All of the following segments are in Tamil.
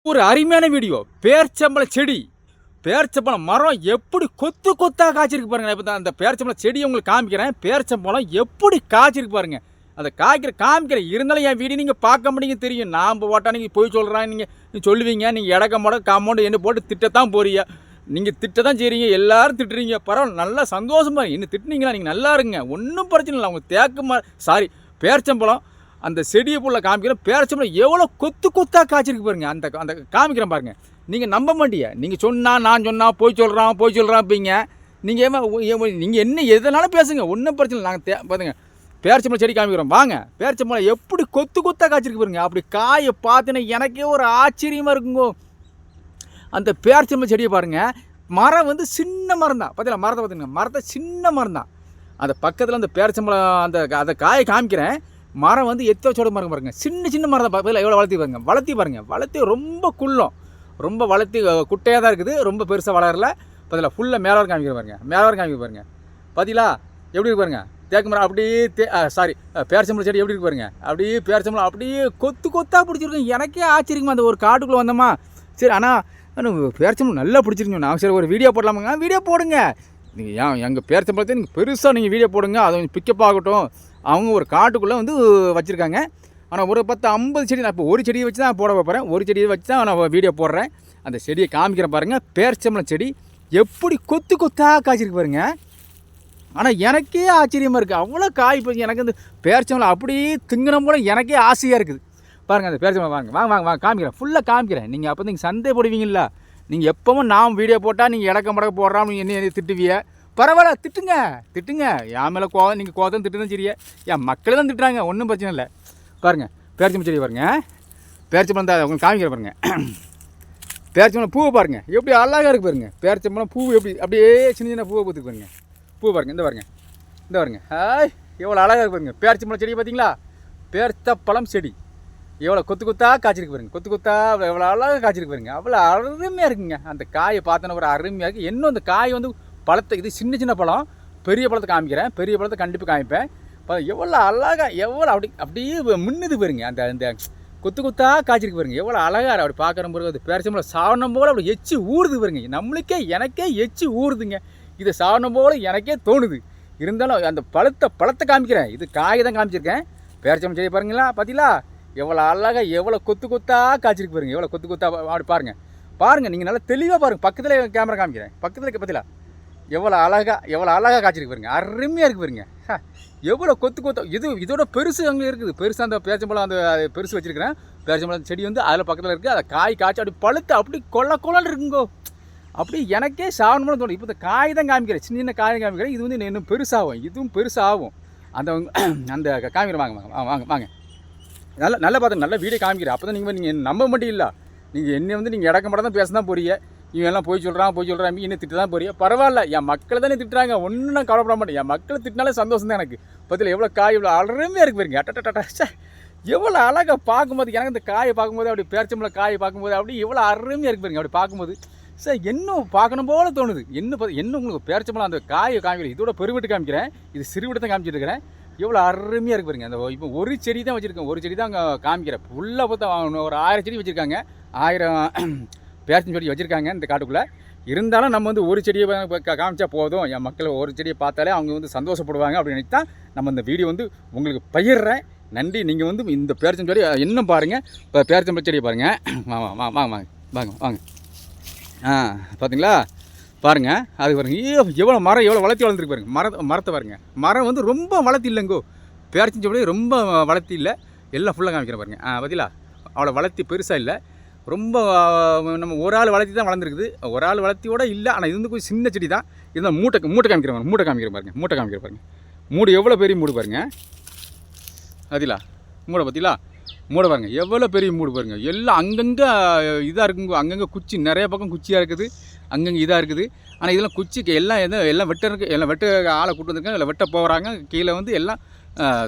ஒரு அருமையான வீடியோ. பேர்ச்சம்பழ செடி, பேர்ச்சம்பழம் மரம் எப்படி கொத்து கொத்தா காய்ச்சிருக்கு பாருங்க. இப்போ அந்த பேர்ச்சம்பழ செடியை உங்களுக்கு காமிக்கிறேன். பேர்ச்சம்பழம் எப்படி காய்ச்சிருக்கு பாருங்க. அந்த காமிக்கிறேன். இருந்தாலும் என் வீடியோ நீங்கள் பார்க்க முடியுங்க தெரியும். நாம் போட்டால் நீங்கள் போய் சொல்கிறேன், நீங்கள் சொல்லுவீங்க. நீங்கள் இடக்க காம்பவுண்டு என்ன போட்டு திட்டத்தான் போறீங்க. நீங்கள் திட்டத்தான் செய்கிறீங்க, எல்லாரும் திட்டுறீங்க. பரவாயில்ல, நல்லா சந்தோஷமா இன்னும் திட்டுனீங்களா நீங்கள் நல்லா இருங்க, ஒன்றும் பிரச்சனை இல்லை. அவங்க பேர்ச்சம்பழம் அந்த செடியை புள்ள காமிக்கிறேன். பேரச்சம்பளம் எவ்வளோ கொத்து கொத்தாக காய்ச்சிருக்கு பாருங்க. அந்த காமிக்கிறேன் பாருங்கள். நீங்கள் நம்ப மாட்டீங்க. நீங்கள் சொன்னால் நான் சொன்னால் போய் சொல்கிறான் அப்படிங்க. நீங்கள் என்ன எதனாலும் பேசுங்க, ஒன்றும் பிரச்சனை. நாங்கள் பார்த்துங்க பேரச்சம்பளம் செடி காமிக்கிறோம் வாங்க. பேரச்சம்பளம் எப்படி கொத்து கொத்தாக காய்ச்சிருக்கு பாருங்க. அப்படி காயை பார்த்தீங்கன்னா எனக்கே ஒரு ஆச்சரியமாக இருக்குங்கோ. அந்த பேரச்சம்பளம் செடியை பாருங்கள். மரம் வந்து சின்ன மரம் தான். பார்த்தீங்களா மரத்தை பார்த்துங்க, மரத்தை சின்ன மரம் தான். அந்த பக்கத்தில் அந்த பேரச்சம்பளம் அந்த காயை காமிக்கிறேன். மரம் வந்து எத்தோட மரம் பாருங்க. சின்ன மரம் தான். பார்க்கல எவ்வளோ வளர்த்தி பாருங்க. வளர்த்தி ரொம்ப குள்ளம், ரொம்ப வளர்த்தி குட்டையாக தான் இருக்குது. ரொம்ப பெருசாக வளரல. பார்த்தீங்களா ஃபுல்லாக மேலே காமிக்கிற பாருங்க. பார்த்தீங்களா எப்படி இருக்கு பாருங்க. தேக்கு மரம் அப்படியே பேரச்சம்பளம் செடி எப்படி இருக்கு பாருங்க. அப்படியே பேரச்சம்பளம் அப்படியே கொத்து கொத்தாக பிடிச்சிருக்கோம். எனக்கே ஆச்சரியமா. அந்த ஒரு காட்டுக்குள்ளே வந்தோமா. சரி, ஆனால் பேரச்சம்பளம் நல்லா பிடிச்சிருக்கோம். நான் சரி ஒரு வீடியோ போடலாமாங்க. வீடியோ போடுங்க. நீங்கள் எங்கள் பேரச்சம்பளத்தை நீங்கள் பெருசாக நீங்கள் வீடியோ போடுங்க. அது கொஞ்சம் பிக்கப் ஆகட்டும். அவங்க ஒரு காட்டுக்குள்ளே வந்து வச்சுருக்காங்க. ஆனால் ஒரு 10-50 செடி நான் இப்போ ஒரு செடியை வச்சு தான் போட போகிறேன். ஒரு செடியை வச்சு தான் நான் வீடியோ போடுறேன். அந்த செடியை காமிக்கிறேன் பாருங்கள். பேர்ச்சம்பளம் செடி எப்படி கொத்து கொத்தாக காய்ச்சிருக்கு பாருங்க. ஆனால் எனக்கே ஆச்சரியமாக இருக்குது. அவ்வளோ காய் போய் எனக்கு வந்து பேர்ச்சம்பளம் அப்படியே திங்கணும் போல எனக்கே ஆசையாக இருக்குது பாருங்கள். அந்த பேர்ச்சம்பளம் வாங்க காமிக்கிறேன். ஃபுல்லாக காமிக்கிறேன். நீங்கள் அப்போ நீங்கள் சந்தை போடுவீங்களா. நீங்கள் எப்பவும் நான் வீடியோ போட்டால் நீங்கள் இடக்க போடுறான் நீங்கள் என்ன திட்டுவிய. பரவாயில்ல, திட்டுங்க. என் மேலே கோவம், நீங்கள் கோவம் திட்டுதான் சரியா. என் மக்களே தான் திட்டுறாங்க, ஒன்றும் பிரச்சனை இல்லை. பாருங்கள் பேரிச்சம்பழம் செடி பாருங்கள். பேரிச்சம்பழம் தான் உங்களுக்கு காமிக்கிற பாருங்கள். பேரிச்சம்பழம் பூவை பாருங்கள் எப்படி அழகாக இருக்குது பாருங்கள். பேரிச்சம்பழம் பூ எப்படி அப்படியே சின்ன பூவை பூத்துக்கு பாருங்க. பூ பாருங்கள், இந்த பாருங்கள். ஹாய், எவ்வளோ அழகாக இருக்கு பாருங்க. பேரிச்சம்பழம் செடி பார்த்தீங்களா. பேர்த்தப்பழம் செடி எவ்வளோ கொத்தாக காய்ச்சிருக்கு பாருங்க. கொத்தா எவ்வளோ அழகாக காய்ச்சிருக்கு பாருங்க. அவ்வளோ அருமையாக இருக்குங்க. அந்த காயை பார்த்தோன்னா ஒரு அருமையாக இருக்குது. இன்னும் அந்த காய் வந்து பழத்தை, இது சின்ன பழம். பெரிய பழத்தை காமிக்கிறேன். பெரிய பழத்தை கண்டிப்பாக காமிப்பேன். எவ்வளோ அழகாக எவ்வளோ அப்படியே மின்னுது பாருங்க. அந்த கொத்தாக காய்ச்சிருக்கு பாருங்க. எவ்வளோ அழகாக அப்படி பார்க்குற பிறகு அது பேரிச்சம்பழம் சாவணம் போல் அப்படி எச்சு ஊறுது பாருங்க. எனக்கே எச்சு ஊறுதுங்க. இது சாவணம் போல் எனக்கே தோணுது. இருந்தாலும் அந்த பழத்தை காமிக்கிறேன். இது காய் தான் காமிச்சிருக்கேன். பேரிச்சம்பழம் செடி பாருங்களா. பார்த்தீங்களா எவ்வளோ அழகாக எவ்வளோ கொத்தாக காய்ச்சிருக்கு பாருங்க. எவ்வளோ கொத்தாக அப்படி பாருங்கள். நீங்கள் நல்லா தெளிவாக பாருங்கள். பக்கத்தில் கேமரா காமிக்கிறேன். பக்கத்தில் பார்த்தீங்களா எவ்வளோ அழகாக காய்ச்சிருக்கு பாருங்க. அருமையாக இருக்குது பாருங்க. எவ்வளோ கொத்து இதோட பெருசு அங்கே இருக்குது. பெருசாக அந்த பேரிச்சம்பழம் அந்த பெருசு வச்சுருக்கிறேன். பேரிச்சம்பழம் செடி வந்து அதில் பக்கத்தில் இருக்குது. அதை காய்ச்சி அப்படி பழுத்து அப்படி கொள்ளன்னு இருக்குங்கோ. அப்படி எனக்கே சாவணம்னு தோணும். இப்போ இந்த காய் தான் காமிக்கிறேன். சின்ன காய் காமிக்கிறேன். இது வந்து இன்னும் பெருசாகும். இதுவும் பெருசாகும். அந்த காமிக்கிறேன். வாங்க. நல்லா பார்த்து நல்லா வீடியோ காமிக்கிறேன். அப்போ தான் நீங்கள் நம்ப மாட்டீங்களா. நீங்கள் என்ன வந்து நீங்கள் இடக்க மட்டும் தான் பேச தான் போறீங்க. இவெல்லாம் போய் சொல்கிறான் என்ன திட்டு தான் போறியா. பரவாயில்ல, என் மக்களை தானே திட்டுறாங்க. ஒன்றும் நான் கவலைப்பட மாட்டேன். என் மக்களை திட்டினாலே சந்தோஷம் தான் எனக்கு. பதில் எவ்வளோ காய் இவ்வளோ அழகாக இருக்கு பாருங்க. அட்டா எவ்வளோ அழகாக பார்க்கும்போது எனக்கு இந்த காயை பார்க்கும்போது அப்படி பேரிச்சம்பழம் காயை பார்க்கும்போது அப்படி எவ்வளோ அருமையாக இருக்கு பாருங்க. அப்படி பார்க்கும்போது சார் இன்னும் பார்க்கணும் போல தோணுது. என்ன உங்களுக்கு பேரிச்சம்பழம் அந்த காயை காமிக்கிறேன். இதோட பெருவிட்டு காமிக்கிறேன். இது சிறுவிட்டு தான் காமிச்சிட்டு இருக்கிறேன். எவ்வளோ அருமையாக இருக்கு பாருங்க. அந்த இப்போ ஒரு செடி தான் வச்சுருக்கேன். ஒரு செடி தான் அங்கே காமிக்கிறேன். ஃபுல்லாக பார்த்தா ஒரு 1000 செடி வச்சுருக்காங்க. 1000 பேரிச்சம் செடி வச்சுருக்காங்க இந்த காட்டுக்குள்ளே. இருந்தாலும் நம்ம வந்து ஒரு செடியை காமிச்சா போதும். என் மக்களை ஒரு செடியை பார்த்தாலே அவங்க வந்து சந்தோஷப்படுவாங்க அப்படின்னு தான் நம்ம இந்த வீடியோ வந்து உங்களுக்கு பகிர்றேன். நன்றி. நீங்கள் வந்து இந்த பேரிச்சம் செடி இன்னும் பாருங்கள். இப்போ பேரிச்சம்பழம் செடியை பாருங்கள். வாங்க. பார்த்தீங்களா பாருங்கள். அது பாருங்க எவ்வளோ மரம் எவ்வளோ வளர்த்தி வளர்ந்துருக்கு பாருங்க. மரத்தை பாருங்க. மரம் வந்து ரொம்ப வளர்த்தி இல்லைங்கோ. பேரிச்சம் செடி ரொம்ப வளர்த்தி இல்லை. எல்லாம் ஃபுல்லாக காமிக்கிறேன் பாருங்க. பார்த்தீங்களா அவ்வளோ வளர்த்தி பெருசாக இல்லை. ரொம்ப நம்ம ஒரு ஆள் வளர்த்தி தான் வளர்ந்துருக்குது. ஒரு ஆள் வளர்த்தியோட இல்லை. ஆனால் இது வந்து கொஞ்சம் சின்ன செடி தான். இதுதான் மூட்டை காமிக்கிறேன் பாருங்க. மூடு எவ்வளோ பெரிய மூடு பாருங்க. அதிலா பார்த்தீங்களா மூடை பாருங்கள். எவ்வளோ பெரிய மூடு பாருங்கள். எல்லாம் அங்கங்கே இதாக இருக்குங்க. அங்கங்கே குச்சி நிறைய பக்கம் குச்சியாக இருக்குது. அங்கங்கே இதாக இருக்குது. ஆனால் இதெல்லாம் குச்சிக்கு எல்லாம் வெட்ட ஆளை கூட்டு வந்துருக்காங்க. இல்லை வெட்ட போகிறாங்க. கீழே வந்து எல்லாம்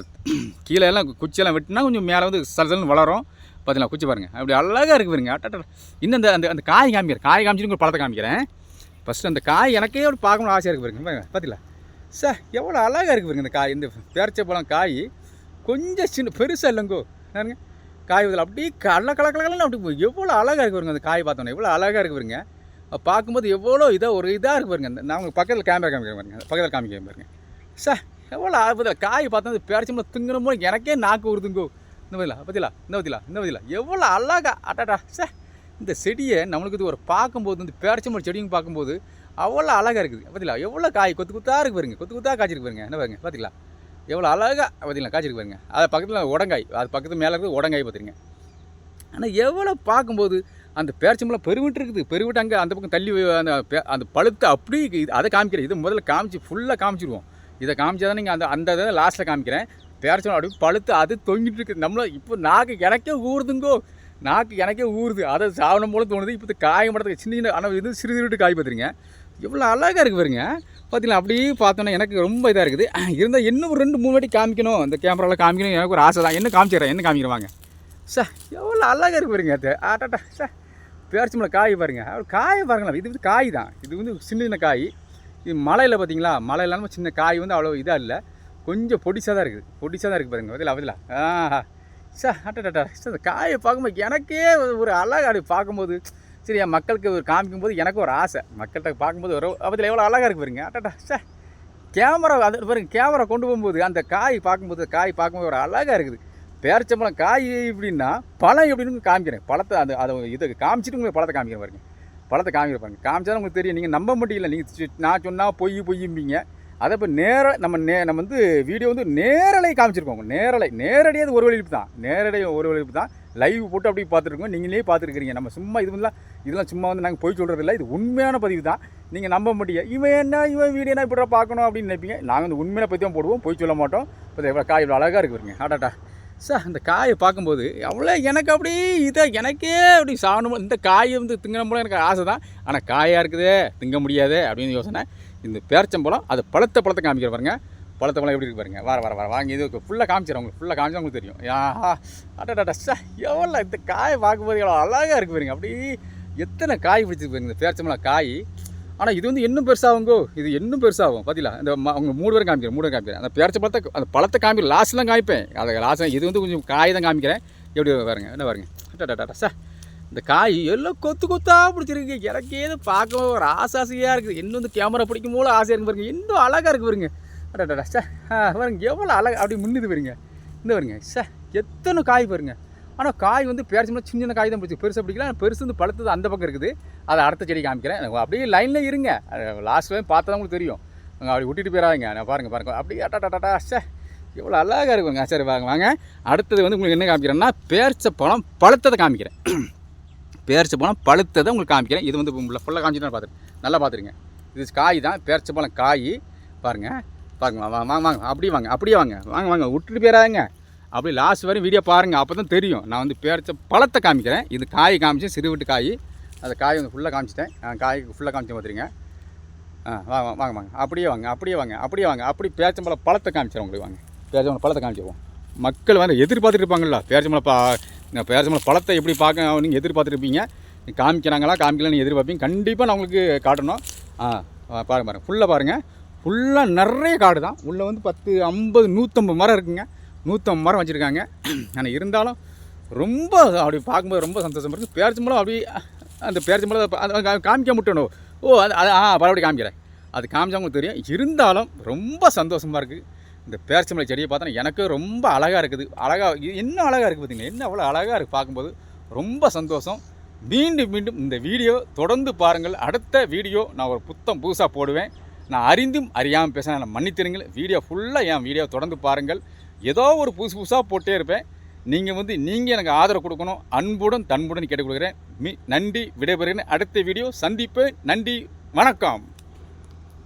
கீழே எல்லாம் குச்சியெல்லாம் வெட்டினா கொஞ்சம் மேலே வந்து சலசலன்னு வளரும். பார்த்தீங்களா குச்சி பாருங்கள். அப்படி அழகாக இருக்குது பாருங்க. அட்டா இன்னும் அந்த காய் காமிக்கிறேன். காய் காமிச்சிட்டு பழத்தை காமிக்கிறேன். ஃபஸ்ட்டு அந்த காய் எனக்கே அப்படி பார்க்கணும்னு ஆசையாக இருக்குது பாருங்க. பார்த்தீங்களா சார் எவ்வளோ அழகாக இருக்குது பாருங்க. இந்த காய் இந்த பேரிச்சம்பழம் காய் கொஞ்சம் பெருசாக இல்லைங்கோ. பாருங்க காய் பதில் அப்படியே கலக்கலன்னு அப்படி எவ்வளோ அழகாக இருக்கு பாருங்க. அந்த காய் பார்த்தோன்னே எவ்வளோ அழகாக இருக்கு பாருங்க. பார்க்கும்போது எவ்வளோ ஒரு இதாக இருக்கு பாருங்க. நான் உங்களுக்கு பக்கத்தில் கேமரா காமிக்கிறேன் பாருங்க, பக்கத்தில் காமிக்கிறேன் பாருங்க. சார் எவ்வளோ பதில் காய் பார்த்தா பேரிச்சம்பழம் திங்கணுமோ எனக்கே நாக்கு ஊறுதுங்கோ. இந்த பதிலா எவ்வளோ அழகா அட்டாடா சார். இந்த செடியை நம்மளுக்கு இது ஒரு பார்க்கும்போது இந்த பேரிச்சம்பழம் செடியும் பார்க்கும்போது அவ்வளோ அழகாக இருக்குது. பார்த்தீங்களா எவ்வளோ காய் கொத்து கொத்தாக இருக்கு பாருங்க, கொத்து கொத்தாக காய்ச்சிருக்கு பாருங்க. என்ன பாருங்க பார்த்தீங்களா எவ்வளோ அழகாக பார்த்தீங்களா காய்ச்சிருக்கு பாருங்க. அது பக்கத்தில் உடங்காய், அது பக்கத்து மேலே இருக்குது உடங்காய் பார்த்துருங்க. ஆனால் எவ்வளோ பார்க்கும்போது அந்த பேரிச்சம்பழம் பெருவிட்டு இருக்குது. பெருவிட்டு அங்கே அந்த பக்கம் தள்ளி அந்த பழுத்து அப்படியே அதை காமிக்கிறேன். இது முதல்ல காமிச்சு ஃபுல்லாக காமிச்சிடுவோம். இதை காமிச்சா தான் நீங்கள் அந்த இதை லாஸ்ட்டில் காமிக்கிறேன். பேரிச்சம்பழம் அப்படி பழுத்து அது தொங்கிட்டு இருக்குது. நம்மள இப்போ நாக்கு எனக்கே ஊறுதுங்கோ, நாக்கு எனக்கே ஊறுது. அதை சாவனம் போல தோணுது. இப்போ காய மாட்டதுக்கு சின்ன ஆனால் இது சிறுவிட்டு காய் பார்த்துருங்க. எவ்வளோ அழகாக இருக்குது பாருங்க. பார்த்தீங்களா அப்படியே பார்த்தோன்னா எனக்கு ரொம்ப இதாக இருக்குது. இருந்தால் இன்னும் ஒரு 2-3 வாட்டி காமிக்கணும், இந்த கேமராவில் காமிக்கணும் எனக்கு ஒரு ஆசை தான். என்ன காமிக்கிறேன் வாங்க சார். எவ்வளோ அழகாக இருக்குது பாருங்க. அது ஆட்டாட்டா சார் பேரிச்சம்பழம் காய் பாருங்க. காயை பாருங்களா, இது வந்து காய் தான். இது வந்து சின்ன காய். இது மலையில் பார்த்தீங்களா, மலையிலாமல் சின்ன காய் வந்து அவ்வளோ இதாக இல்லை, கொஞ்சம் பொடிசாக தான் இருக்குது பாருங்க. பதிலா சார் அட்டா சார். அந்த காயை பார்க்கும்போது எனக்கே ஒரு அழகாக அப்படி பார்க்கும்போது சரி என் மக்களுக்கு ஒரு காமிக்கும்போது எனக்கு ஒரு ஆசை. மக்கள்கிட்ட பார்க்கும்போது ஒரு அதில் எவ்வளோ அழகாக இருக்குது பாருங்க. அட்டா சார் கேமரா அது பாருங்க, கேமரா கொண்டு போகும்போது அந்த காய் பார்க்கும்போது ஒரு அழகாக இருக்குது. பேரிச்சம்பழம் காய் எப்படின்னா பழம் எப்படின்னு காமிக்கிறேன். பழத்தை அதை இதை காமிச்சிட்டு உங்களுக்கு பழத்தை காமிக்கிறேன் பாருங்க. பழத்தை காமிக்கிறேன் பாருங்க. காமிச்சா உங்களுக்கு தெரியும். நீங்கள் நம்ப முடியல, நீங்கள் நான் சொன்னால் பொய்யும்பீங்க. அதை இப்போ நம்ம வந்து வீடியோ வந்து நேரலை காமிச்சிருக்கோங்க. நேரடியாக ஒரு வழிப்பு தான் லைவ் போட்டு அப்படி பார்த்துருக்கோம். நீங்களே பார்த்துருக்கிறீங்க. நம்ம சும்மா இதெல்லாம் சும்மா வந்து நாங்கள் போய் சொல்கிறதில்ல. இது உண்மையான பதிவு தான். நீங்கள் நம்ப முடியும். இவன் வீடியோனா இப்படி பார்க்கணும் அப்படின்னு நினைப்பீங்க. நாங்கள் வந்து உண்மையான பற்றி தான் போடுவோம், போய் சொல்ல மாட்டோம். இப்போ எவ்வளோ காய் இவ்வளோ அழகாக இருக்குங்க. ஆடாட்டா சார் அந்த காயை பார்க்கும்போது அவ்வளோ எனக்கு அப்படி எனக்கே அப்படி சாகணும். இந்த காயை வந்து திங்கணும் போல எனக்கு ஆசை தான். ஆனால் காயாக இருக்குதே, திங்க முடியாது அப்படின்னு யோசனை. இந்த பேரிச்சம்பழம் அது பழத்தை காமிக்கிற பாருங்க. பழத்தை பழம் எப்படி இருக்கு பாருங்க. வர வாங்கி இது ஃபுல்லாக காமிச்சிடும். உங்களுக்கு ஃபுல்லாக காமிச்சா உங்களுக்கு தெரியும். அட்டா சார் எவ்வளோ இந்த காயை பார்க்கும்போது எவ்வளோ அழகாக இருக்குது பாருங்க. அப்படி எத்தனை காய் பிடிச்சிருக்கு பாருங்க இந்த பேரிச்சம்பழம் காய். ஆனால் இது வந்து இன்னும் பெருசாகுங்கோ. இது இன்னும் பெருசாகும். பார்த்தீங்களா இந்த அவங்க 3 பேரும் காமிக்கிறேன். அந்த பேரிச்சம்பழத்தை அந்த பழத்தை காமிக்கிறேன். லாஸ்ட்லாம் காமிப்பேன். அதை லாஸ்ட் இது வந்து கொஞ்சம் காய் தான் காமிக்கிறேன். எப்படி பாருங்க. என்ன பாருங்க. அட்டா சார் இந்த காய் எல்லாம் கொத்தாக பிடிச்சிருக்கு. எனக்கு ஏதோ பார்க்க ஒரு ஆசையாக இருக்குது. இன்னும் வந்து கேமரா பிடிக்கும் போல ஆசையாக இருக்குது பாருங்க. இன்னும் அழகாக இருக்குது பாருங்க. அட்டா சார் பாருங்க எவ்வளோ அழகாக அப்படி முன்னுது பாருங்க. இந்த பாருங்க சார் எத்தனை காய் பாருங்க. ஆனால் காய் வந்து பேரிச்சம்பழம் சின்ன காய் தான் பிடிச்சி, பெருசாக பிடிக்கல. பெருசு வந்து பழுத்தது அந்த பக்கம் இருக்குது. அதை அடுத்த செடி காமிக்கிறேன். அப்படியே லைனில் இருங்க. லாஸ்ட் டைம் பார்த்தா தான் உங்களுக்கு தெரியும். அப்படி விட்டுட்டு போயிடாதீங்க. நான் பாருங்க அப்படியே அட்டா சார் எவ்வளோ அழகாக இருக்குங்க. சரி வாங்க அடுத்தது வந்து உங்களுக்கு என்ன காமிக்கிறேன்னா பேரிச்சம்பழம் பழுத்ததை காமிக்கிறேன். பேரிச்சம்பழம் பழுத்ததை உங்களுக்கு காமிக்கிறேன். இது வந்து ஃபுல்லாக காமிச்சிட்டு பார்த்துட்டு நல்லா பார்த்துருங்க. இது காய் தான், பேரிச்சம்பழம் காய் பாருங்க. வாங்க அப்படியே வாங்க விட்டுட்டு போயிடாதீங்க. அப்படி லாஸ்ட் வரையும் வீடியோ பாருங்கள். அப்போ தான் தெரியும். நான் வந்து பழத்தை காமிக்கிறேன். இது காய் காமிச்சேன், சிறுவிட்டு காய். அந்த காய் வந்து ஃபுல்லாக காமிச்சிட்டேன். காய்க்கு ஃபுல்லாக காமிச்சேன் பார்த்துருங்க. வாங்க அப்படியே வாங்க அப்படி பேரிச்சம்பழம் பழத்தை காமிச்சிடும் உங்களுக்கு. வாங்க பேரிச்சம்பழம் பழத்தை காமிச்சிடுவோம். மக்கள் வந்து எதிர்பார்த்துட்டு இருப்பாங்கல்ல, பேரிச்சம்பழம் பழத்தை எப்படி பார்க்க நீங்கள் எதிர்பார்த்துருப்பீங்க. காமிக்கிறாங்களா காமிக்கலான்னு எதிர்பார்ப்பீங்க. கண்டிப்பாக நான் உங்களுக்கு காட்டணும். பாருங்க ஃபுல்லாக பாருங்கள். ஃபுல்லாக நிறைய காடு தான். உள்ளே வந்து 10, 50, 150 மரம் இருக்குங்க. 150 மரம் வச்சுருக்காங்க. ஆனால் இருந்தாலும் ரொம்ப அப்படி பார்க்கும்போது ரொம்ப சந்தோஷமாக இருக்குது. பேரிச்சம்பழம் அப்படி அந்த பேரிச்சம்பழம் காமிக்க முட்டணும். பரவாயில்ல காமிக்கிறேன். அது காமிச்சவங்களுக்கு தெரியும். இருந்தாலும் ரொம்ப சந்தோஷமாக இருக்குது. இந்த பேரிச்சம்பழம் செடியை பார்த்தோன்னா எனக்கு ரொம்ப அழகாக இருக்குது. என்ன அழகாக இருக்குது பார்த்தீங்களா. என்ன அவ்வளோ அழகாக இருக்குது பார்க்கும்போது. ரொம்ப சந்தோஷம். மீண்டும் இந்த வீடியோ தொடர்ந்து பாருங்கள். அடுத்த வீடியோ நான் ஒரு புதுசாக போடுவேன். நான் அறிந்தும் அறியாமல் பேச நான் மன்னித்திருங்கள். வீடியோ ஃபுல்லாக என் வீடியோ தொடர்ந்து பாருங்கள். ஏதோ ஒரு புதுசாக போட்டே இருப்பேன். நீங்கள் எனக்கு ஆதரவு கொடுக்கணும். அன்புடன் தன்புடன் கேட்டுக்கொள்கிறேன். நன்றி, விடைபெறுகிறேன். அடுத்த வீடியோ சந்திப்பேன். நன்றி, வணக்கம்.